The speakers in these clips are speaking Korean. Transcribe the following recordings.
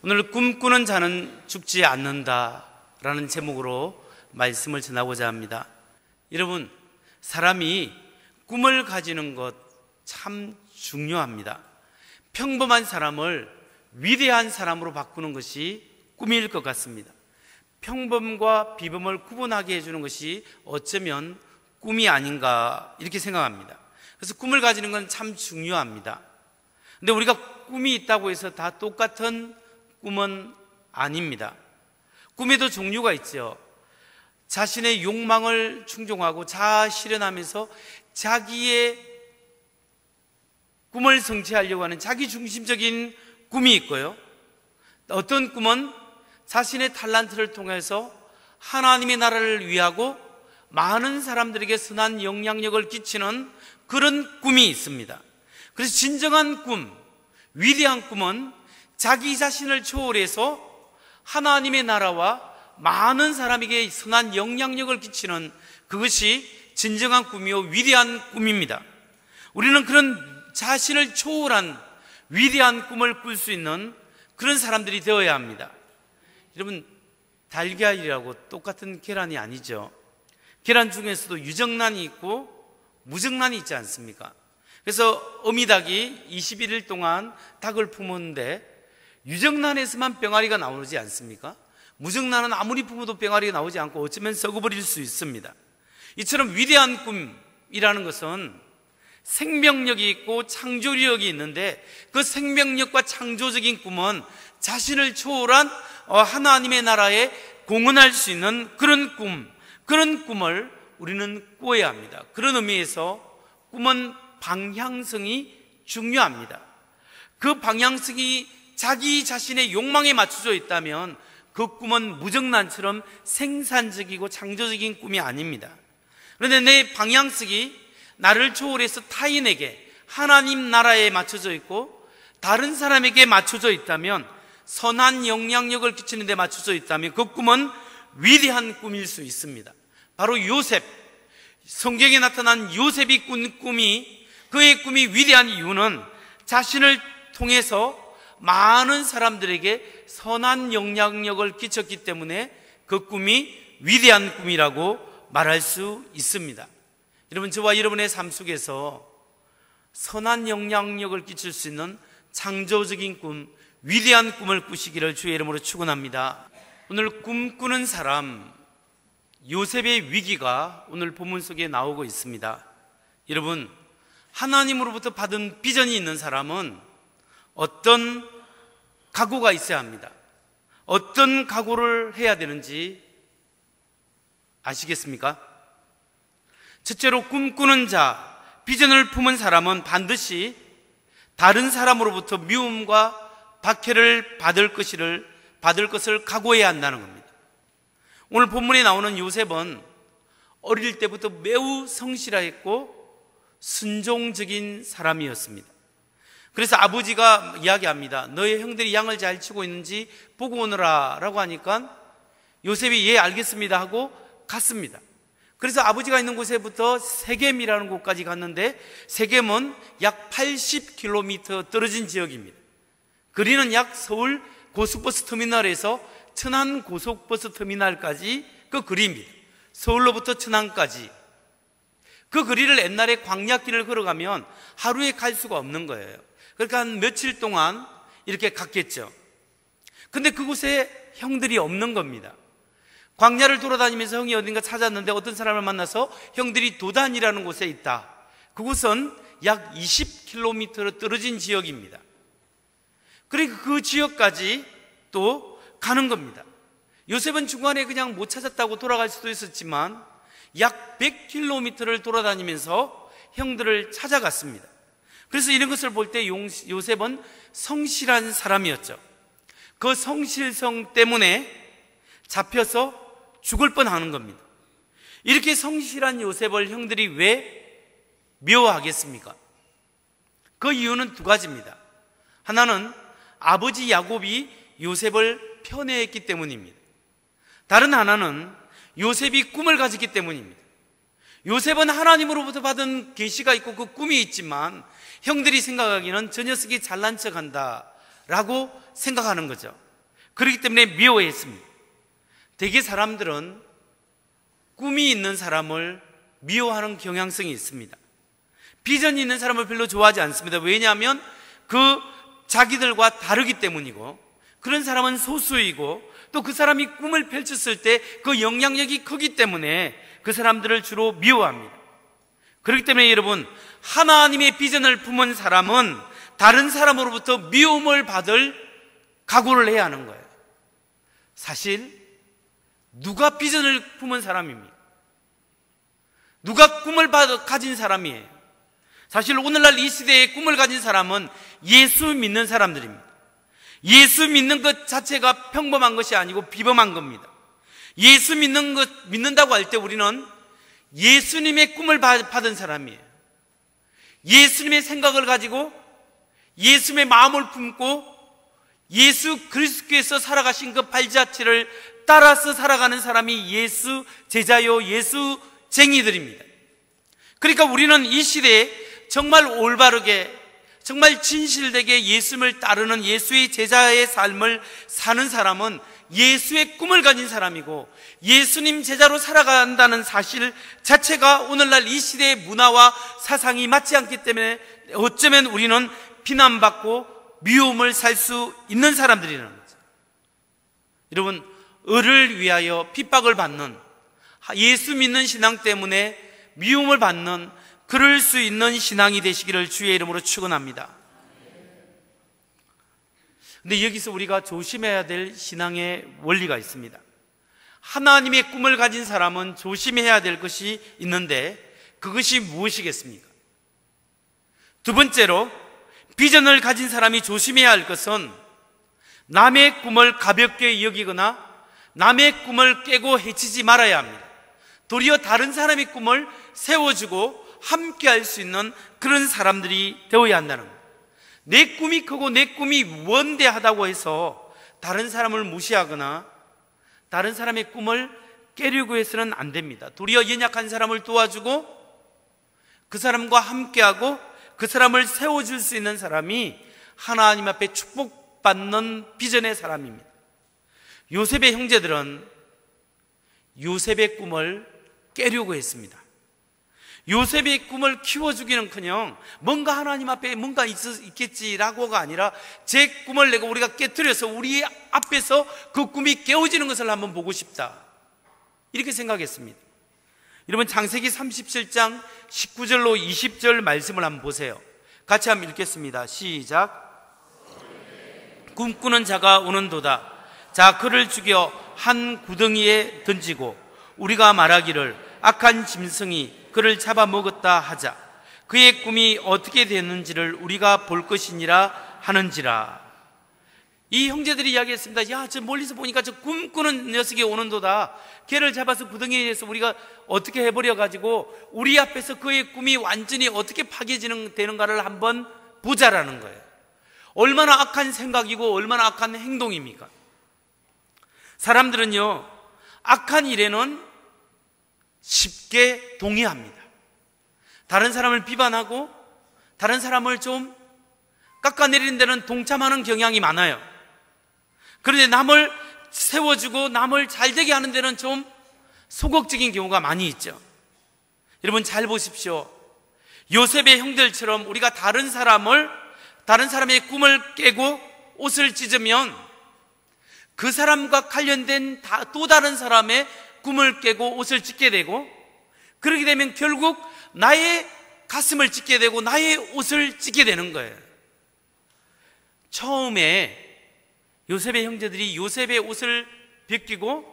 오늘 꿈꾸는 자는 죽지 않는다라는 제목으로 말씀을 전하고자 합니다. 여러분, 사람이 꿈을 가지는 것 참 중요합니다. 평범한 사람을 위대한 사람으로 바꾸는 것이 꿈일 것 같습니다. 평범과 비범을 구분하게 해주는 것이 어쩌면 꿈이 아닌가 이렇게 생각합니다. 그래서 꿈을 가지는 건 참 중요합니다. 근데 우리가 꿈이 있다고 해서 다 똑같은 꿈은 아닙니다. 꿈에도 종류가 있죠. 자신의 욕망을 충족하고 자아 실현하면서 자기의 꿈을 성취하려고 하는 자기 중심적인 꿈이 있고요, 어떤 꿈은 자신의 탤런트를 통해서 하나님의 나라를 위하고 많은 사람들에게 선한 영향력을 끼치는 그런 꿈이 있습니다. 그래서 진정한 꿈, 위대한 꿈은 자기 자신을 초월해서 하나님의 나라와 많은 사람에게 선한 영향력을 끼치는 그것이 진정한 꿈이요 위대한 꿈입니다. 우리는 그런 자신을 초월한 위대한 꿈을 꿀 수 있는 그런 사람들이 되어야 합니다. 여러분, 달걀이라고 똑같은 계란이 아니죠. 계란 중에서도 유정란이 있고 무정란이 있지 않습니까? 그래서 어미닭이 21일 동안 닭을 품었는데 유정란에서만 병아리가 나오지 않습니까? 무정란은 아무리 품어도 병아리가 나오지 않고 어쩌면 썩어버릴 수 있습니다. 이처럼 위대한 꿈이라는 것은 생명력이 있고 창조력이 있는데, 그 생명력과 창조적인 꿈은 자신을 초월한 하나님의 나라에 공헌할 수 있는 그런 꿈을 우리는 꾸어야 합니다. 그런 의미에서 꿈은 방향성이 중요합니다. 그 방향성이 자기 자신의 욕망에 맞춰져 있다면 그 꿈은 무정란처럼 생산적이고 창조적인 꿈이 아닙니다. 그런데 내 방향성이 나를 초월해서 타인에게 하나님 나라에 맞춰져 있고 다른 사람에게 맞춰져 있다면, 선한 영향력을 끼치는 데 맞춰져 있다면 그 꿈은 위대한 꿈일 수 있습니다. 바로 요셉, 성경에 나타난 요셉이 꾼 꿈이, 그의 꿈이 위대한 이유는 자신을 통해서 많은 사람들에게 선한 영향력을 끼쳤기 때문에 그 꿈이 위대한 꿈이라고 말할 수 있습니다. 여러분, 저와 여러분의 삶 속에서 선한 영향력을 끼칠 수 있는 창조적인 꿈, 위대한 꿈을 꾸시기를 주의 이름으로 축원합니다. 오늘 꿈꾸는 사람, 요셉의 위기가 오늘 본문 속에 나오고 있습니다. 여러분, 하나님으로부터 받은 비전이 있는 사람은 어떤 각오가 있어야 합니다. 어떤 각오를 해야 되는지 아시겠습니까? 첫째로, 꿈꾸는 자, 비전을 품은 사람은 반드시 다른 사람으로부터 미움과 박해를 받을 것을 각오해야 한다는 겁니다. 오늘 본문에 나오는 요셉은 어릴 때부터 매우 성실했고 순종적인 사람이었습니다. 그래서 아버지가 이야기합니다. 너의 형들이 양을 잘 치고 있는지 보고 오너라 라고 하니까 요셉이 예 알겠습니다 하고 갔습니다. 그래서 아버지가 있는 곳에부터 세겜이라는 곳까지 갔는데, 세겜은 약 80km 떨어진 지역입니다. 거리는 약 서울 고속버스 터미널에서 천안 고속버스 터미널까지 그 거리입니다. 서울로부터 천안까지. 그 거리를 옛날에 광야길을 걸어가면 하루에 갈 수가 없는 거예요. 그러니까 한 며칠 동안 이렇게 갔겠죠. 근데 그곳에 형들이 없는 겁니다. 광야를 돌아다니면서 형이 어딘가 찾았는데 어떤 사람을 만나서 형들이 도단이라는 곳에 있다. 그곳은 약 20km로 떨어진 지역입니다. 그러니까 그 지역까지 또 가는 겁니다. 요셉은 중간에 그냥 못 찾았다고 돌아갈 수도 있었지만 약 100km를 돌아다니면서 형들을 찾아갔습니다. 그래서 이런 것을 볼 때 요셉은 성실한 사람이었죠. 그 성실성 때문에 잡혀서 죽을 뻔하는 겁니다. 이렇게 성실한 요셉을 형들이 왜 미워하겠습니까? 그 이유는 두 가지입니다. 하나는 아버지 야곱이 요셉을 편애했기 때문입니다. 다른 하나는 요셉이 꿈을 가졌기 때문입니다. 요셉은 하나님으로부터 받은 계시가 있고 그 꿈이 있지만 형들이 생각하기는 저 녀석이 잘난 척한다 라고 생각하는 거죠. 그렇기 때문에 미워했습니다. 대개 사람들은 꿈이 있는 사람을 미워하는 경향성이 있습니다. 비전이 있는 사람을 별로 좋아하지 않습니다. 왜냐하면 그 자기들과 다르기 때문이고, 그런 사람은 소수이고, 또 그 사람이 꿈을 펼쳤을 때 그 영향력이 크기 때문에 그 사람들을 주로 미워합니다. 그렇기 때문에 여러분, 하나님의 비전을 품은 사람은 다른 사람으로부터 미움을 받을 각오를 해야 하는 거예요. 사실 누가 비전을 품은 사람입니까? 누가 꿈을 가진 사람이에요? 사실 오늘날 이 시대에 꿈을 가진 사람은 예수 믿는 사람들입니다. 예수 믿는 것 자체가 평범한 것이 아니고 비범한 겁니다. 예수 믿는다고 할 때 우리는 예수님의 꿈을 받은 사람이에요. 예수님의 생각을 가지고 예수님의 마음을 품고 예수 그리스도께서 살아가신 그 발자취를 따라서 살아가는 사람이 예수 제자요, 예수쟁이들입니다. 그러니까 우리는 이 시대에 정말 올바르게, 정말 진실되게 예수님을 따르는 예수의 제자의 삶을 사는 사람은 예수의 꿈을 가진 사람이고, 예수님 제자로 살아간다는 사실 자체가 오늘날 이 시대의 문화와 사상이 맞지 않기 때문에 어쩌면 우리는 비난받고 미움을 살 수 있는 사람들이라는 거죠. 여러분, 을을 위하여 핍박을 받는, 예수 믿는 신앙 때문에 미움을 받는, 그럴 수 있는 신앙이 되시기를 주의 이름으로 축원합니다. 근데 여기서 우리가 조심해야 될 신앙의 원리가 있습니다. 하나님의 꿈을 가진 사람은 조심해야 될 것이 있는데, 그것이 무엇이겠습니까? 두 번째로, 비전을 가진 사람이 조심해야 할 것은 남의 꿈을 가볍게 여기거나 남의 꿈을 깨고 해치지 말아야 합니다. 도리어 다른 사람의 꿈을 세워주고 함께 할 수 있는 그런 사람들이 되어야 한다는 거예요. 내 꿈이 크고 내 꿈이 원대하다고 해서 다른 사람을 무시하거나 다른 사람의 꿈을 깨려고 해서는 안 됩니다. 도리어 연약한 사람을 도와주고 그 사람과 함께하고 그 사람을 세워줄 수 있는 사람이 하나님 앞에 축복받는 비전의 사람입니다. 요셉의 형제들은 요셉의 꿈을 깨려고 했습니다. 요셉의 꿈을 키워주기는커녕 뭔가 하나님 앞에 뭔가 있겠지라고가 아니라 제 꿈을 내가 우리가 깨뜨려서 우리 앞에서 그 꿈이 깨어지는 것을 한번 보고 싶다, 이렇게 생각했습니다. 여러분, 창세기 37장 19절로 20절 말씀을 한번 보세요. 같이 한번 읽겠습니다. 시작. 꿈꾸는 자가 오는도다. 자, 그를 죽여 한 구덩이에 던지고 우리가 말하기를 악한 짐승이 그를 잡아먹었다 하자. 그의 꿈이 어떻게 됐는지를 우리가 볼 것이니라 하는지라. 이 형제들이 이야기했습니다. 야, 저 멀리서 보니까 저 꿈꾸는 녀석이 오는도다. 걔를 잡아서 구덩이에서 우리가 어떻게 해버려가지고 우리 앞에서 그의 꿈이 완전히 어떻게 되는가를 한번 보자라는 거예요. 얼마나 악한 생각이고 얼마나 악한 행동입니까? 사람들은요, 악한 일에는 쉽게 동의합니다. 다른 사람을 비판하고 다른 사람을 좀 깎아내리는 데는 동참하는 경향이 많아요. 그런데 남을 세워주고 남을 잘되게 하는 데는 좀 소극적인 경우가 많이 있죠. 여러분, 잘 보십시오. 요셉의 형들처럼 우리가 다른 사람의 꿈을 깨고 옷을 찢으면 그 사람과 관련된 또 다른 사람의 꿈을 깨고 옷을 찢게 되고, 그렇게 되면 결국 나의 가슴을 찢게 되고 나의 옷을 찢게 되는 거예요. 처음에 요셉의 형제들이 요셉의 옷을 벗기고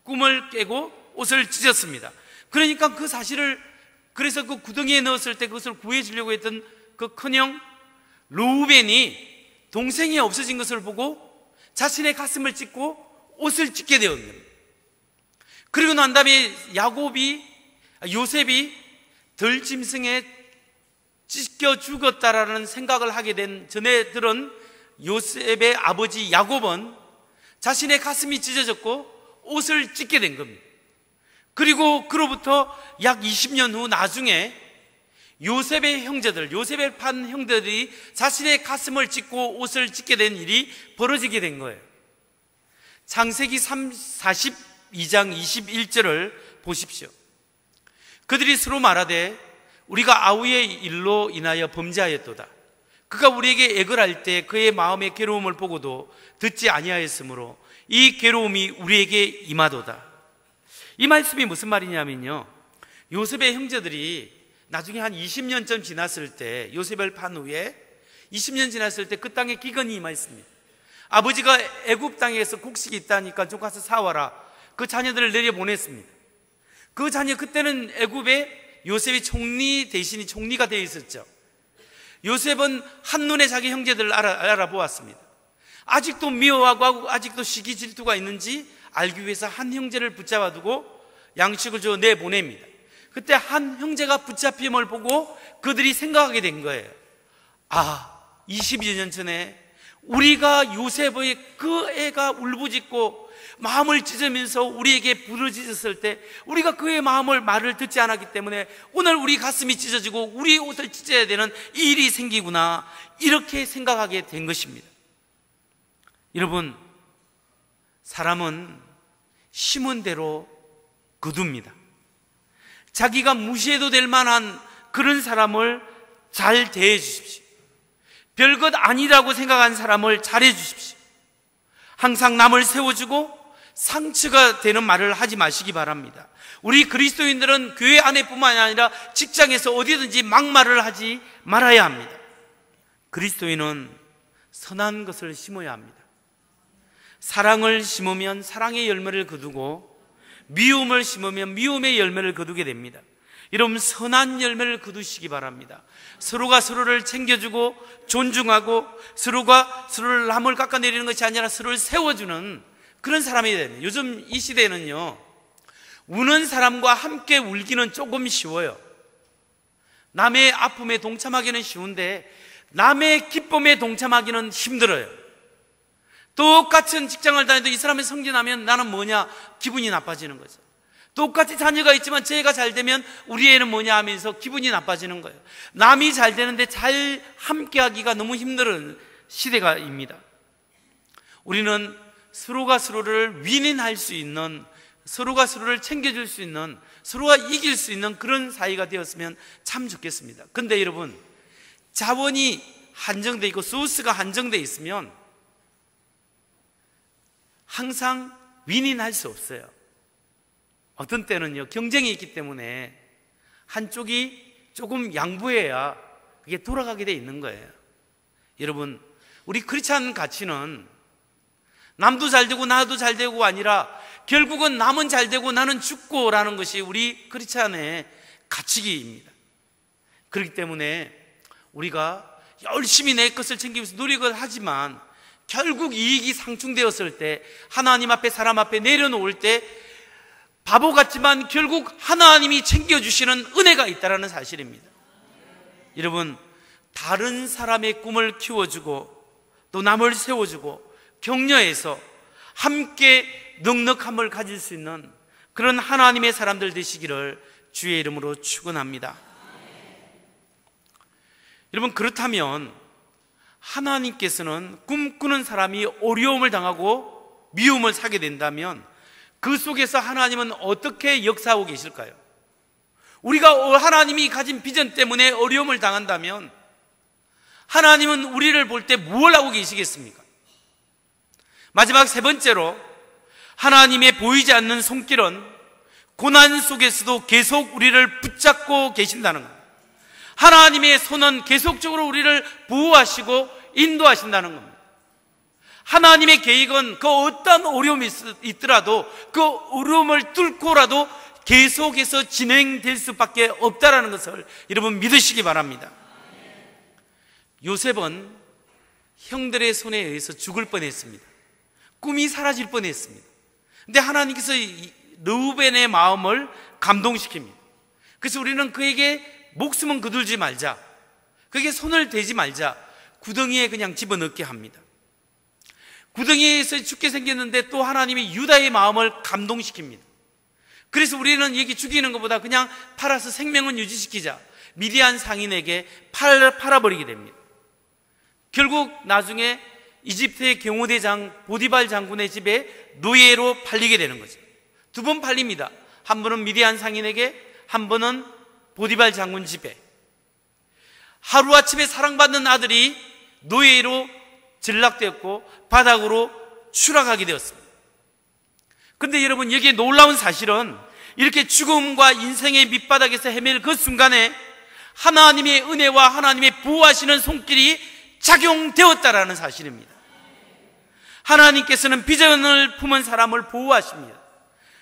꿈을 깨고 옷을 찢었습니다. 그러니까 그 사실을, 그래서 그 구덩이에 넣었을 때 그것을 구해주려고 했던 그 큰형 르우벤이 동생이 없어진 것을 보고 자신의 가슴을 찢고 옷을 찢게 되었습니다. 그리고 난 다음에 요셉이 들짐승에 찢겨 죽었다라는 생각을 하게 된 전해들은 요셉의 아버지 야곱은 자신의 가슴이 찢어졌고 옷을 찢게 된 겁니다. 그리고 그로부터 약 20년 후 나중에 요셉의 판 형제들이 자신의 가슴을 찢고 옷을 찢게 된 일이 벌어지게 된 거예요. 창세기 42장 21절을 보십시오. 그들이 서로 말하되 우리가 아우의 일로 인하여 범죄하였도다. 그가 우리에게 애걸할 때 그의 마음의 괴로움을 보고도 듣지 아니하였으므로 이 괴로움이 우리에게 임하도다. 이 말씀이 무슨 말이냐면요, 요셉의 형제들이 나중에 한 20년쯤 지났을 때, 요셉을 판 후에 20년 지났을 때 그 땅에 기근이 임하였습니다. 아버지가 애굽 땅에서 곡식이 있다니까 좀 가서 사와라. 그 자녀들을 내려보냈습니다. 그 자녀, 그때는 애굽에 요셉이 총리 대신이 총리가 되어 있었죠. 요셉은 한눈에 자기 형제들을 알아보았습니다. 아직도 미워하고 아직도 시기 질투가 있는지 알기 위해서 한 형제를 붙잡아 두고 양식을 줘 내보냅니다. 그때 한 형제가 붙잡힘을 보고 그들이 생각하게 된 거예요. 20여 년 전에 우리가 요셉의 그 애가 울부짖고 마음을 찢으면서 우리에게 부르짖었을 때 우리가 그의 말을 듣지 않았기 때문에 오늘 우리 가슴이 찢어지고 우리 옷을 찢어야 되는 일이 생기구나, 이렇게 생각하게 된 것입니다. 여러분, 사람은 심은 대로 거둡니다. 자기가 무시해도 될 만한 그런 사람을 잘 대해 주십시오. 별것 아니라고 생각한 사람을 잘해 주십시오. 항상 남을 세워주고 상처가 되는 말을 하지 마시기 바랍니다. 우리 그리스도인들은 교회 안에뿐만 아니라 직장에서 어디든지 막말을 하지 말아야 합니다. 그리스도인은 선한 것을 심어야 합니다. 사랑을 심으면 사랑의 열매를 거두고 미움을 심으면 미움의 열매를 거두게 됩니다. 여러분, 선한 열매를 거두시기 바랍니다. 서로가 서로를 챙겨주고 존중하고 서로가 서로를 남을 깎아내리는 것이 아니라 서로를 세워주는 그런 사람이 됩니다. 요즘 이 시대에는요, 우는 사람과 함께 울기는 조금 쉬워요. 남의 아픔에 동참하기는 쉬운데 남의 기쁨에 동참하기는 힘들어요. 똑같은 직장을 다녀도 이 사람이 승진하면 나는 뭐냐, 기분이 나빠지는 거죠. 똑같이 자녀가 있지만 제 애가 잘 되면 우리 애는 뭐냐 하면서 기분이 나빠지는 거예요. 남이 잘 되는데 잘 함께하기가 너무 힘든 시대가입니다. 우리는 서로가 서로를 윈윈할 수 있는, 서로가 서로를 챙겨줄 수 있는, 서로가 이길 수 있는 그런 사이가 되었으면 참 좋겠습니다. 근데 여러분, 자원이 한정되어 있고 소스가 한정되어 있으면 항상 윈윈할 수 없어요. 어떤 때는요, 경쟁이 있기 때문에 한쪽이 조금 양보해야 그게 돌아가게 돼 있는 거예요. 여러분, 우리 크리스찬 가치는 남도 잘 되고 나도 잘 되고 아니라 결국은 남은 잘 되고 나는 죽고라는 것이 우리 크리스찬의 가치기입니다. 그렇기 때문에 우리가 열심히 내 것을 챙기면서 노력을 하지만 결국 이익이 상충되었을 때, 하나님 앞에 사람 앞에 내려놓을 때 바보 같지만 결국 하나님이 챙겨주시는 은혜가 있다는 사실입니다. 여러분, 다른 사람의 꿈을 키워주고 또 남을 세워주고 격려해서 함께 넉넉함을 가질 수 있는 그런 하나님의 사람들 되시기를 주의 이름으로 축원합니다. 여러분, 그렇다면 하나님께서는 꿈꾸는 사람이 어려움을 당하고 미움을 사게 된다면 그 속에서 하나님은 어떻게 역사하고 계실까요? 우리가 하나님이 가진 비전 때문에 어려움을 당한다면 하나님은 우리를 볼 때 무엇을 하고 계시겠습니까? 마지막 세 번째로, 하나님의 보이지 않는 손길은 고난 속에서도 계속 우리를 붙잡고 계신다는 겁니다. 하나님의 손은 계속적으로 우리를 보호하시고 인도하신다는 겁니다. 하나님의 계획은 그 어떤 어려움이 있더라도 그 어려움을 뚫고라도 계속해서 진행될 수밖에 없다는 것을 여러분 믿으시기 바랍니다. 요셉은 형들의 손에 의해서 죽을 뻔했습니다. 꿈이 사라질 뻔했습니다. 근데 하나님께서 르우벤의 마음을 감동시킵니다. 그래서 우리는 그에게 목숨은 거두지 말자, 그에게 손을 대지 말자, 구덩이에 그냥 집어넣게 합니다. 구덩이에서 죽게 생겼는데 또 하나님이 유다의 마음을 감동시킵니다. 그래서 우리는 여기 죽이는 것보다 그냥 팔아서 생명은 유지시키자, 미디안 상인에게 팔아버리게 됩니다. 결국 나중에 이집트의 경호대장 보디발 장군의 집에 노예로 팔리게 되는 거죠. 두 번 팔립니다. 한 번은 미디안 상인에게, 한 번은 보디발 장군 집에. 하루아침에 사랑받는 아들이 노예로 전락되었고 바닥으로 추락하게 되었습니다. 그런데 여러분, 여기에 놀라운 사실은 이렇게 죽음과 인생의 밑바닥에서 헤맬 그 순간에 하나님의 은혜와 하나님의 보호하시는 손길이 작용되었다라는 사실입니다. 하나님께서는 비전을 품은 사람을 보호하십니다.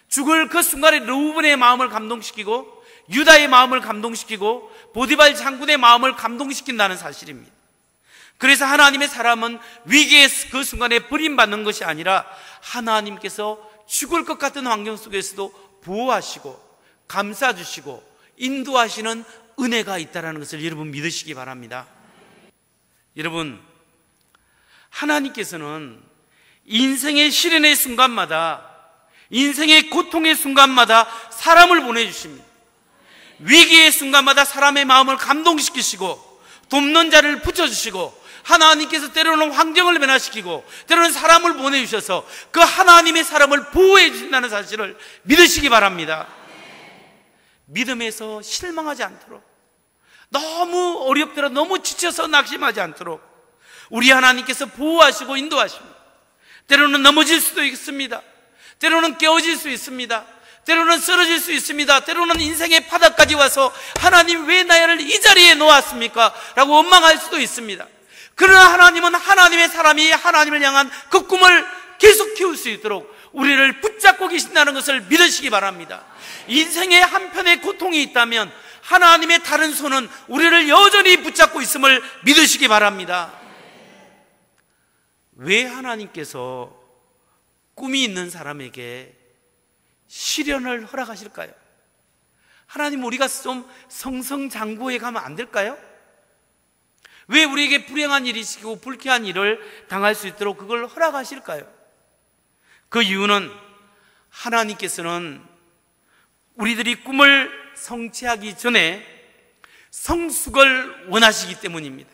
죽을 그 순간에 르우븐의 마음을 감동시키고 유다의 마음을 감동시키고 보디발 장군의 마음을 감동시킨다는 사실입니다. 그래서 하나님의 사람은 위기의 그 순간에 버림받는 것이 아니라 하나님께서 죽을 것 같은 환경 속에서도 보호하시고 감싸주시고 인도하시는 은혜가 있다는 것을 여러분 믿으시기 바랍니다. 여러분, 하나님께서는 인생의 시련의 순간마다, 인생의 고통의 순간마다 사람을 보내주십니다. 위기의 순간마다 사람의 마음을 감동시키시고 돕는 자를 붙여주시고, 하나님께서 때로는 환경을 변화시키고 때로는 사람을 보내주셔서 그 하나님의 사람을 보호해 주신다는 사실을 믿으시기 바랍니다. 믿음에서 실망하지 않도록, 너무 어렵더라도 너무 지쳐서 낙심하지 않도록 우리 하나님께서 보호하시고 인도하십니다. 때로는 넘어질 수도 있습니다. 때로는 깨어질 수 있습니다. 때로는 쓰러질 수 있습니다. 때로는 인생의 바닥까지 와서 하나님 왜 나를 이 자리에 놓았습니까? 라고 원망할 수도 있습니다. 그러나 하나님은 하나님의 사람이 하나님을 향한 그 꿈을 계속 키울 수 있도록 우리를 붙잡고 계신다는 것을 믿으시기 바랍니다. 인생의 한편에 고통이 있다면 하나님의 다른 손은 우리를 여전히 붙잡고 있음을 믿으시기 바랍니다. 왜 하나님께서 꿈이 있는 사람에게 시련을 허락하실까요? 하나님, 우리가 좀 성성장구해 가면 안 될까요? 왜 우리에게 불행한 일이 있고 불쾌한 일을 당할 수 있도록 그걸 허락하실까요? 그 이유는 하나님께서는 우리들이 꿈을 성취하기 전에 성숙을 원하시기 때문입니다.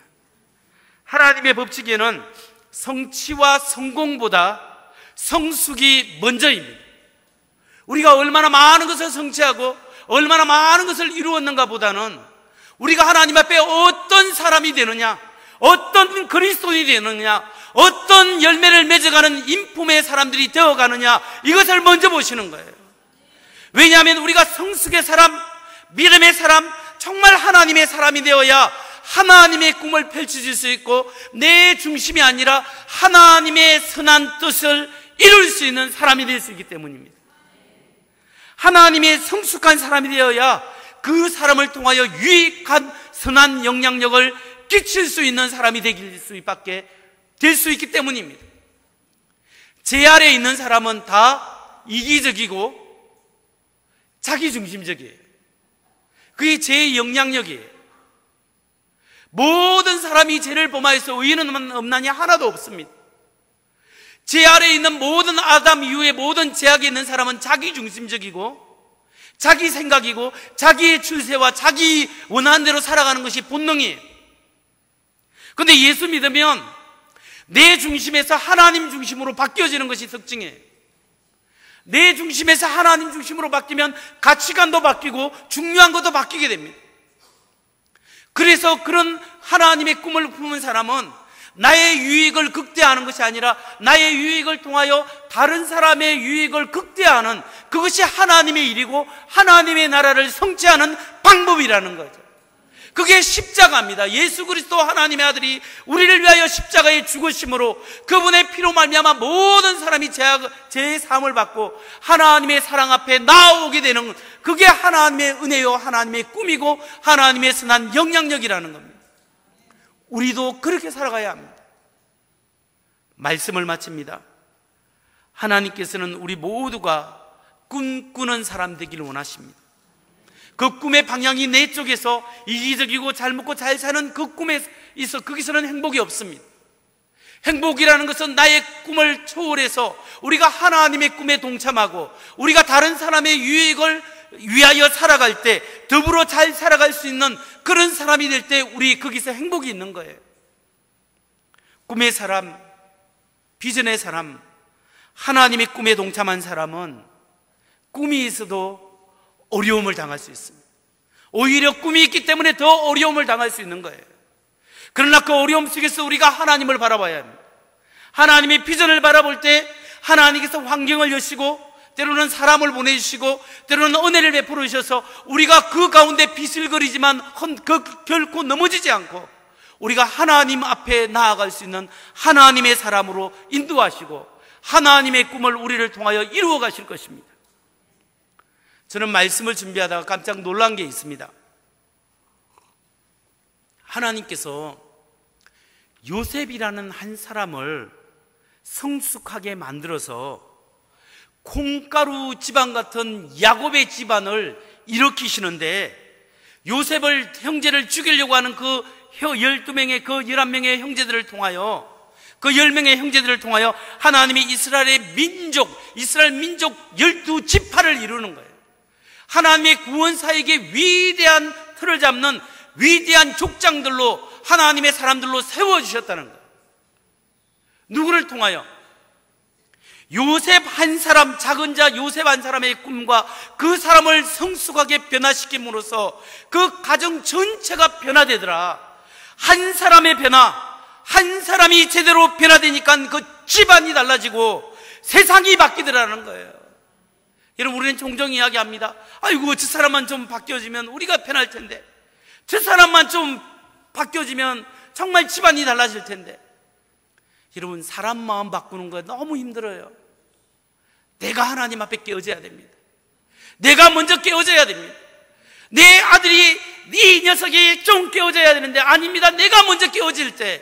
하나님의 법칙에는 성취와 성공보다 성숙이 먼저입니다. 우리가 얼마나 많은 것을 성취하고 얼마나 많은 것을 이루었는가 보다는 우리가 하나님 앞에 어떤 사람이 되느냐, 어떤 그리스도인이 되느냐, 어떤 열매를 맺어가는 인품의 사람들이 되어가느냐, 이것을 먼저 보시는 거예요. 왜냐하면 우리가 성숙의 사람, 믿음의 사람, 정말 하나님의 사람이 되어야 하나님의 꿈을 펼쳐질 수 있고 내 중심이 아니라 하나님의 선한 뜻을 이룰 수 있는 사람이 될 수 있기 때문입니다. 하나님의 성숙한 사람이 되어야 그 사람을 통하여 유익한 선한 영향력을 끼칠 수 있는 사람이 될 수 있기 때문입니다. 제 아래에 있는 사람은 다 이기적이고 자기중심적이에요. 그게 제 영향력이에요. 모든 사람이 죄를 범하여서 의인은 없나니 하나도 없습니다. 제 아래에 있는 모든 아담 이후의 모든 제약에 있는 사람은 자기중심적이고 자기 생각이고 자기의 출세와 자기 원하는 대로 살아가는 것이 본능이에요. 그런데 예수 믿으면 내 중심에서 하나님 중심으로 바뀌어지는 것이 특징이에요. 내 중심에서 하나님 중심으로 바뀌면 가치관도 바뀌고 중요한 것도 바뀌게 됩니다. 그래서 그런 하나님의 꿈을 품은 사람은 나의 유익을 극대화하는 것이 아니라 나의 유익을 통하여 다른 사람의 유익을 극대화하는, 그것이 하나님의 일이고 하나님의 나라를 성취하는 방법이라는 거죠. 그게 십자가입니다. 예수 그리스도 하나님의 아들이 우리를 위하여 십자가에 죽으심으로 그분의 피로 말미암아 모든 사람이 죄의 사함을 받고 하나님의 사랑 앞에 나오게 되는, 그게 하나님의 은혜요 하나님의 꿈이고 하나님의 선한 영향력이라는 겁니다. 우리도 그렇게 살아가야 합니다. 말씀을 마칩니다. 하나님께서는 우리 모두가 꿈꾸는 사람 되기를 원하십니다. 그 꿈의 방향이 내 쪽에서 이기적이고 잘 먹고 잘 사는 그 꿈에 있어 거기서는 행복이 없습니다. 행복이라는 것은 나의 꿈을 초월해서 우리가 하나님의 꿈에 동참하고 우리가 다른 사람의 유익을 위하여 살아갈 때 더불어 잘 살아갈 수 있는 그런 사람이 될 때 우리 거기서 행복이 있는 거예요. 꿈의 사람, 비전의 사람, 하나님의 꿈에 동참한 사람은 꿈이 있어도 어려움을 당할 수 있습니다. 오히려 꿈이 있기 때문에 더 어려움을 당할 수 있는 거예요. 그러나 그 어려움 속에서 우리가 하나님을 바라봐야 합니다. 하나님의 비전을 바라볼 때 하나님께서 환경을 여시고 때로는 사람을 보내주시고 때로는 은혜를 베풀어 주셔서 우리가 그 가운데 비슬거리지만 결코 넘어지지 않고 우리가 하나님 앞에 나아갈 수 있는 하나님의 사람으로 인도하시고 하나님의 꿈을 우리를 통하여 이루어 가실 것입니다. 저는 말씀을 준비하다가 깜짝 놀란 게 있습니다. 하나님께서 요셉이라는 한 사람을 성숙하게 만들어서 콩가루 집안 같은 야곱의 집안을 일으키시는데 요셉을 형제를 죽이려고 하는 그 12명의 그 11명의 형제들을 통하여 그 10명의 형제들을 통하여 하나님이 이스라엘 민족 12지파를 이루는 거예요. 하나님의 구원사에게 위대한 틀을 잡는 위대한 족장들로 하나님의 사람들로 세워주셨다는 거예요. 누구를 통하여? 요셉 한 사람, 작은 자 요셉 한 사람의 꿈과 그 사람을 성숙하게 변화시킴으로써 그 가정 전체가 변화되더라. 한 사람의 변화, 한 사람이 제대로 변화되니까 그 집안이 달라지고 세상이 바뀌더라는 거예요. 여러분, 우리는 종종 이야기합니다. 아이고, 저 사람만 좀 바뀌어지면 우리가 변할 텐데, 저 사람만 좀 바뀌어지면 정말 집안이 달라질 텐데. 여러분, 사람 마음 바꾸는 거 너무 힘들어요. 내가 하나님 앞에 깨어져야 됩니다. 내가 먼저 깨어져야 됩니다. 내 아들이, 이 녀석이 좀 깨어져야 되는데, 아닙니다. 내가 먼저 깨어질 때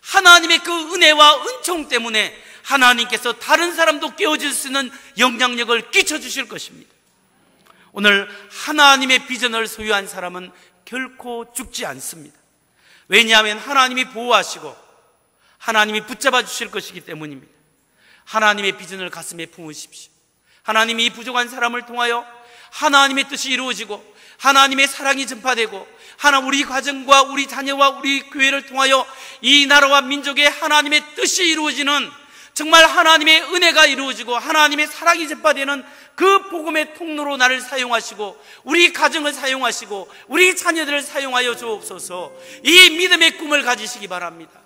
하나님의 그 은혜와 은총 때문에 하나님께서 다른 사람도 깨어질 수 있는 영향력을 끼쳐주실 것입니다. 오늘 하나님의 비전을 소유한 사람은 결코 죽지 않습니다. 왜냐하면 하나님이 보호하시고 하나님이 붙잡아 주실 것이기 때문입니다. 하나님의 비전을 가슴에 품으십시오. 하나님이 이 부족한 사람을 통하여 하나님의 뜻이 이루어지고 하나님의 사랑이 전파되고 우리 가정과 우리 자녀와 우리 교회를 통하여 이 나라와 민족의 하나님의 뜻이 이루어지는, 정말 하나님의 은혜가 이루어지고 하나님의 사랑이 전파되는 그 복음의 통로로 나를 사용하시고 우리 가정을 사용하시고 우리 자녀들을 사용하여 주옵소서. 이 믿음의 꿈을 가지시기 바랍니다.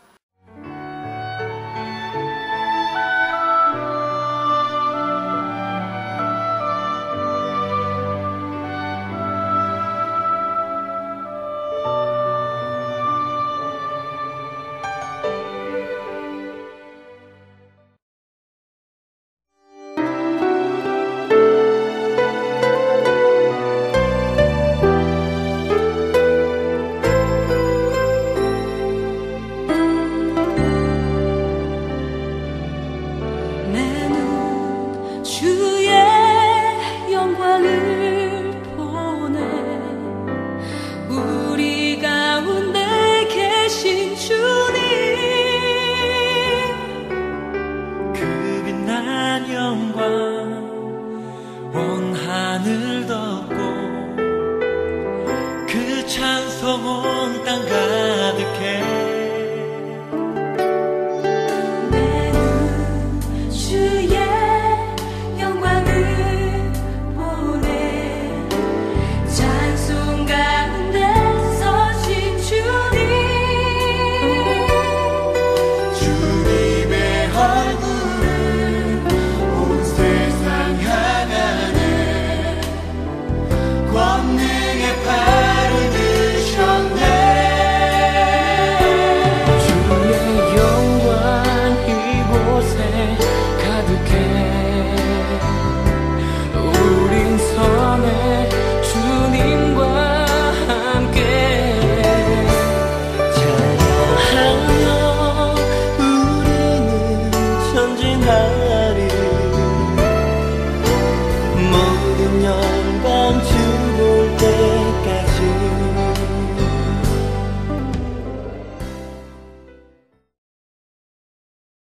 주님의 얼굴